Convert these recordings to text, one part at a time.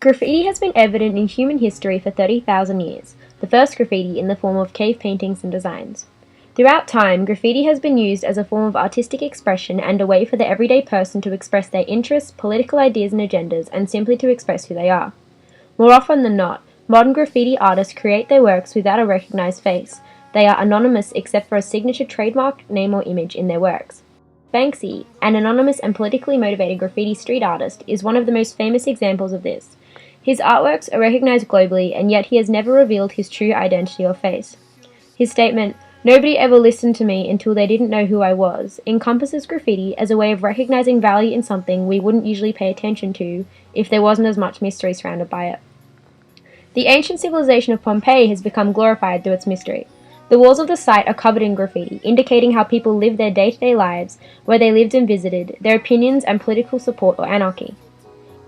Graffiti has been evident in human history for 30,000 years, the first graffiti in the form of cave paintings and designs. Throughout time, graffiti has been used as a form of artistic expression and a way for the everyday person to express their interests, political ideas and agendas, and simply to express who they are. More often than not, modern graffiti artists create their works without a recognized face. They are anonymous except for a signature trademark name or image in their works. Banksy, an anonymous and politically motivated graffiti street artist, is one of the most famous examples of this. His artworks are recognized globally, and yet he has never revealed his true identity or face. His statement, "Nobody ever listened to me until they didn't know who I was," encompasses graffiti as a way of recognizing value in something we wouldn't usually pay attention to if there wasn't as much mystery surrounded by it. The ancient civilization of Pompeii has become glorified through its mystery. The walls of the site are covered in graffiti, indicating how people lived their day-to-day lives, where they lived and visited, their opinions and political support or anarchy.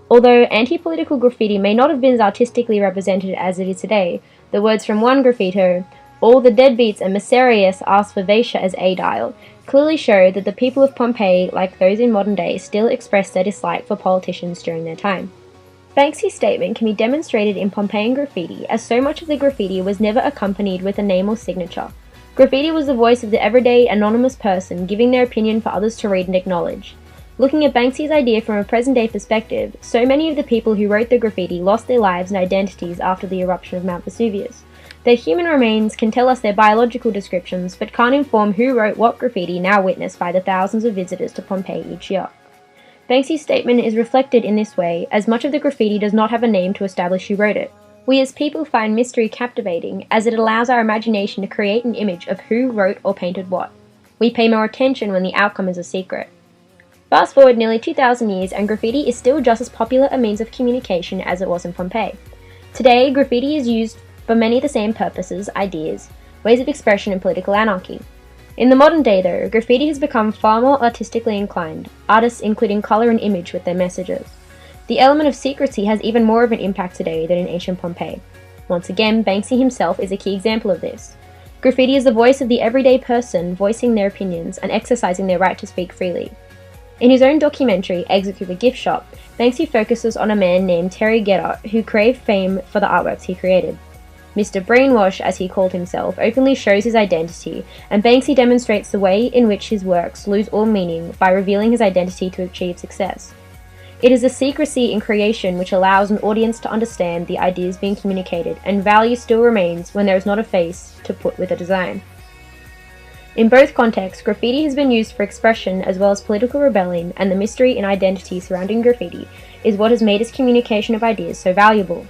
Although anti-political graffiti may not have been as artistically represented as it is today, the words from one graffito, "All the deadbeats and Miserius ask for Vatia as Adile," clearly show that the people of Pompeii, like those in modern days, still expressed their dislike for politicians during their time. Banksy's statement can be demonstrated in Pompeian graffiti, as so much of the graffiti was never accompanied with a name or signature. Graffiti was the voice of the everyday, anonymous person giving their opinion for others to read and acknowledge. Looking at Banksy's idea from a present-day perspective, so many of the people who wrote the graffiti lost their lives and identities after the eruption of Mount Vesuvius. Their human remains can tell us their biological descriptions, but can't inform who wrote what graffiti now witnessed by the thousands of visitors to Pompeii each year. Banksy's statement is reflected in this way, as much of the graffiti does not have a name to establish who wrote it. We as people find mystery captivating, as it allows our imagination to create an image of who wrote or painted what. We pay more attention when the outcome is a secret. Fast forward nearly 2,000 years and graffiti is still just as popular a means of communication as it was in Pompeii. Today, graffiti is used for many of the same purposes, ideas, ways of expression and political anarchy. In the modern day though, graffiti has become far more artistically inclined, artists including colour and image with their messages. The element of secrecy has even more of an impact today than in ancient Pompeii. Once again, Banksy himself is a key example of this. Graffiti is the voice of the everyday person voicing their opinions and exercising their right to speak freely. In his own documentary, Exit Through the Gift Shop, Banksy focuses on a man named Terry Gedott who craved fame for the artworks he created. Mr. Brainwash, as he called himself, openly shows his identity, and Banksy demonstrates the way in which his works lose all meaning by revealing his identity to achieve success. It is the secrecy in creation which allows an audience to understand the ideas being communicated, and value still remains when there is not a face to put with a design. In both contexts, graffiti has been used for expression as well as political rebellion, and the mystery and identity surrounding graffiti is what has made its communication of ideas so valuable.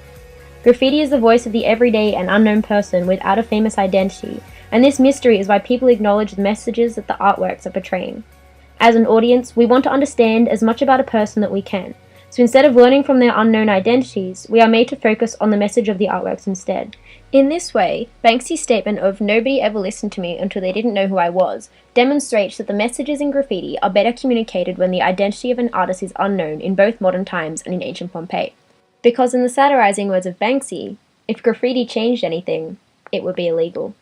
Graffiti is the voice of the everyday and unknown person without a famous identity, and this mystery is why people acknowledge the messages that the artworks are portraying. As an audience, we want to understand as much about a person that we can, so instead of learning from their unknown identities, we are made to focus on the message of the artworks instead. In this way, Banksy's statement of "nobody ever listened to me until they didn't know who I was" demonstrates that the messages in graffiti are better communicated when the identity of an artist is unknown in both modern times and in ancient Pompeii. Because in the satirizing words of Banksy, if graffiti changed anything, it would be illegal.